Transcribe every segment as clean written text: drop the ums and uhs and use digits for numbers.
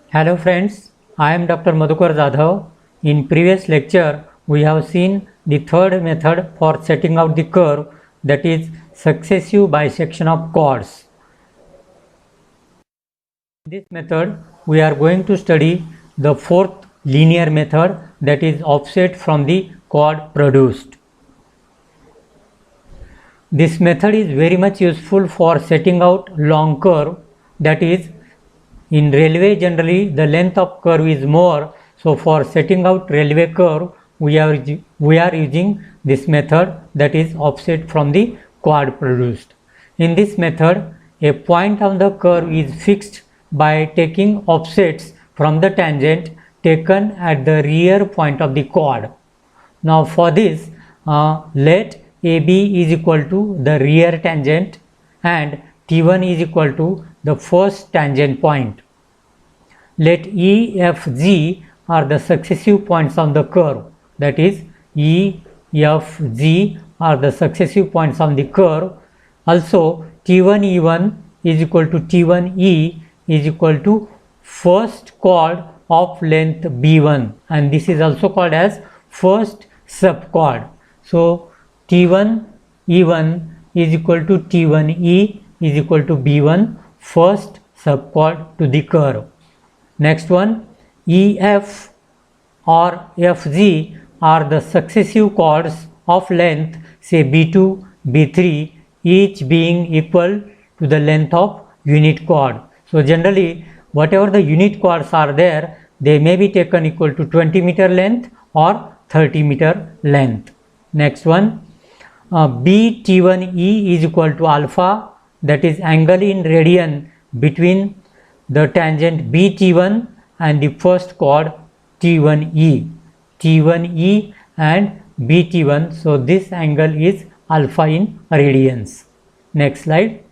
Hello friends, I am Dr. Madhukar Jadhav. In previous lecture, we have seen the third method for setting out the curve, that is successive bisection of chords. In this method, we are going to study the fourth linear method, that is offset from the chord produced. This method is very much useful for setting out long curve, that is, in railway generally the length of curve is more, so for setting out railway curve we are using this method, that is offset from the chord produced. In this method, a point on the curve is fixed by taking offsets from the tangent taken at the rear point of the chord. Now for this, let AB is equal to the rear tangent and T1 is equal to the first tangent point. Let E, F, G are the successive points on the curve, that is E, F, G are the successive points on the curve. Also T1 E1 is equal to T1 E is equal to first chord of length B1, and this is also called as first subchord. So T1 E1 is equal to T1 E is equal to B1, first subchord to the curve. Next one, EF or FG are the successive chords of length say B2, B3, each being equal to the length of unit chord. So generally whatever the unit chords are there, they may be taken equal to 20 meter length or 30 meter length. Next one, BT1E is equal to alpha, that is angle in radian between the tangent BT1 and the first chord T1E. T1E and BT1, so this angle is alpha in radians. Next slide.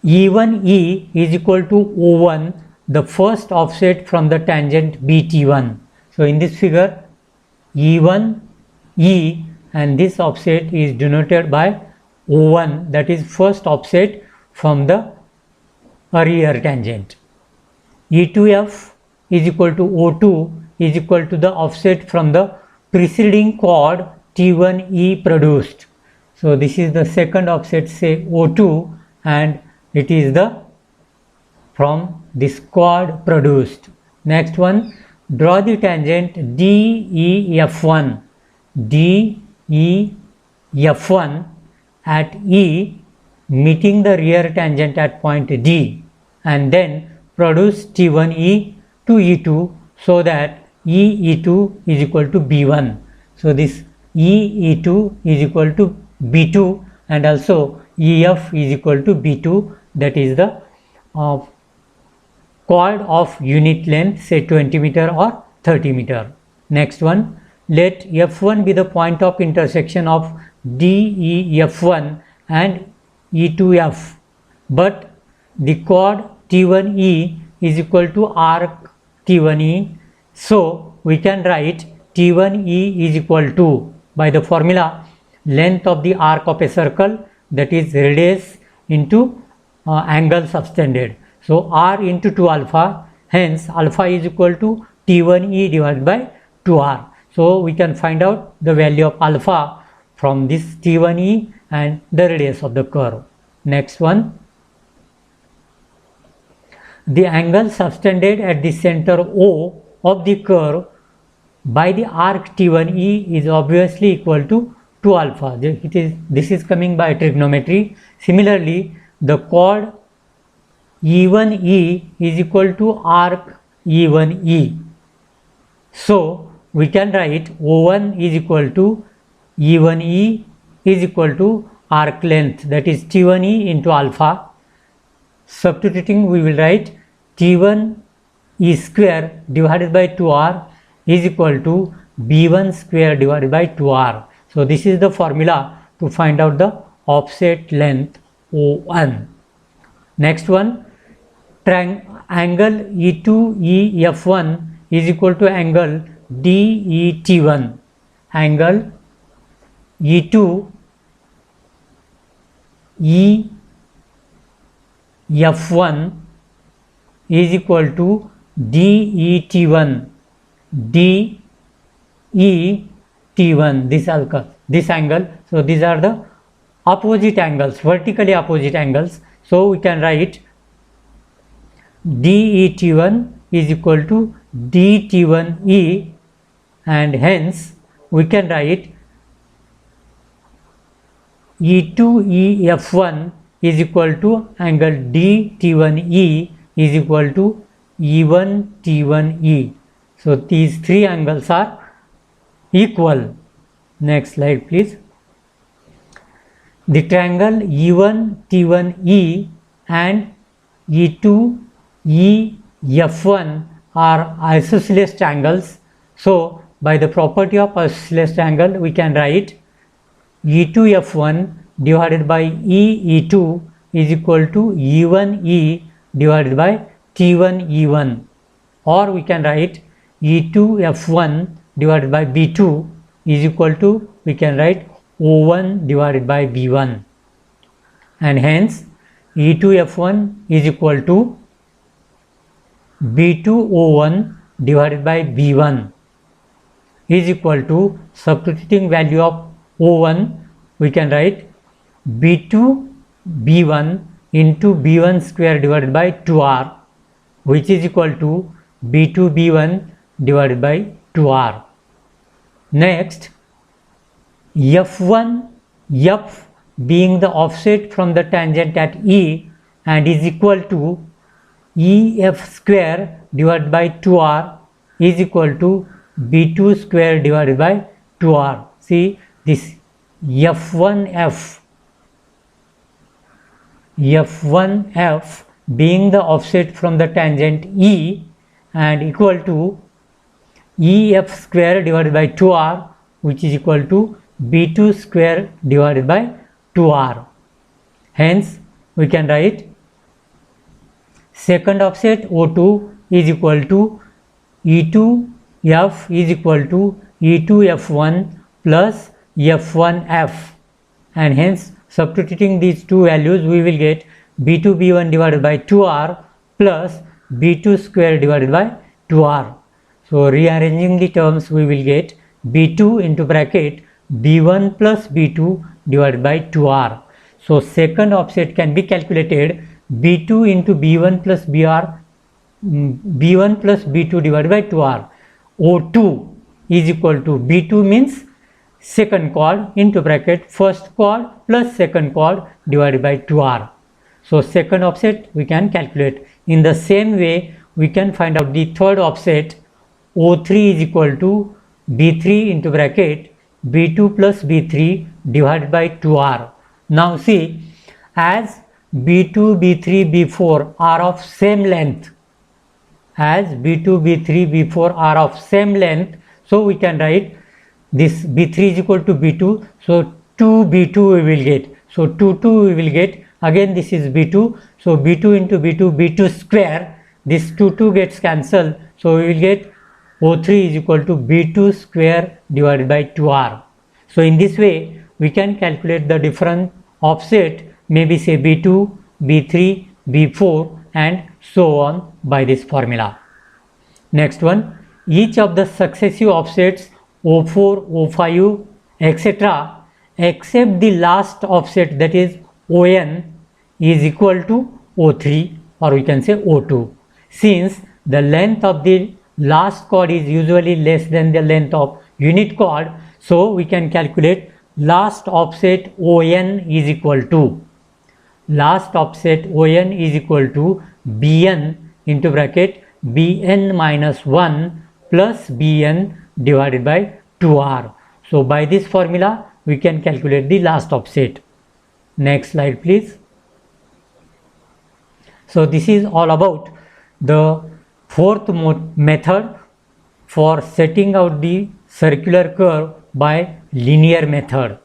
E1E is equal to O1, the first offset from the tangent BT1. So in this figure, E1E and this offset is denoted by O1, that is first offset from the rear tangent. E2F is equal to O2 is equal to the offset from the preceding chord T1E produced. So this is the second offset, say O2, and it is the from this chord produced. Next one, draw the tangent DEF1 at E meeting the rear tangent at point D, and then produce T1E to E2 so that EE2 is equal to B1. So this EE2 is equal to B2 and also EF is equal to B2, that is the chord of unit length, say 20 meter or 30 meter. Next one, let F1 be the point of intersection of DEF1 and E2F, but the chord T1E is equal to arc T1E, so we can write T1E is equal to, by the formula, length of the arc of a circle, that is radius into angle subtended. So R into 2 alpha, hence alpha is equal to T1E divided by 2R. So we can find out the value of alpha from this T1E and the radius of the curve. Next one, the angle subtended at the center O of the curve by the arc T1E is obviously equal to 2 alpha. This is coming by trigonometry. Similarly, the chord E1E is equal to arc E1E. So we can write O1 is equal to E1E is equal to arc length, that is T1E into alpha. Substituting, we will write T1 E square divided by 2R is equal to B1 square divided by 2R. So this is the formula to find out the offset length O1. Next one, angle E2EF1 is equal to angle DET1. Angle E2EF1 is equal to DET1, DET1, this angle. So these are the opposite angles, vertically opposite angles. So we can write DET1 is equal to DT1E, and hence we can write E2EF1 is equal to angle DT1E is equal to E1T1E. So these three angles are equal. Next slide please. The triangle E1T1E and E2EF1 are isosceles triangles. So by the property of isosceles triangle we can write E2F1 divided by E2 is equal to E1E divided by T1E1, or we can write E2F1 divided by B2 is equal to, we can write O1 divided by B1, and hence E2F1 is equal to B2O1 divided by B1 is equal to, substituting value of O1, we can write B2 B1 into B1 square divided by 2R, which is equal to B2 B1 divided by 2R. Next, F1, F being the offset from the tangent at E and is equal to EF square divided by 2R is equal to B2 square divided by 2R. See this F1F being the offset from the tangent E and equal to EF square divided by 2R, which is equal to B2 square divided by 2R. Hence we can write second offset O2 is equal to E2F is equal to E2F1 plus F1F, and hence substituting these two values we will get B2 B1 divided by 2R plus B2 square divided by 2R. So rearranging the terms we will get B2 into bracket B1 plus B2 divided by 2R. So second offset can be calculated B2 into B1 plus B1 plus B2 divided by 2R. O2 is equal to B2 means second chord into bracket first chord plus second chord divided by 2R. So second offset we can calculate. In the same way we can find out the third offset. O3 is equal to B3 into bracket B2 plus B3 divided by 2R. Now see, as B2, B3, B4 are of same length, so we can write this B3 is equal to B2, so 2B2 we will get. So 2 we will get, again this is B2, so B2 into B2, B2 square, this 2 gets cancelled, so we will get O3 is equal to B2 square divided by 2R. So in this way we can calculate the different offset, maybe say B2, B3, B4 and so on by this formula. Next one, each of the successive offsets O4, O5 etc. except the last offset, that is ON, is equal to O3, or we can say O2. Since the length of the last chord is usually less than the length of unit chord, so we can calculate last offset ON is equal to Bn into bracket Bn minus 1 plus Bn divided by 2R. So by this formula we can calculate the last offset. Next slide please. So this is all about the fourth method for setting out the circular curve by linear method.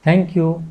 Thank you.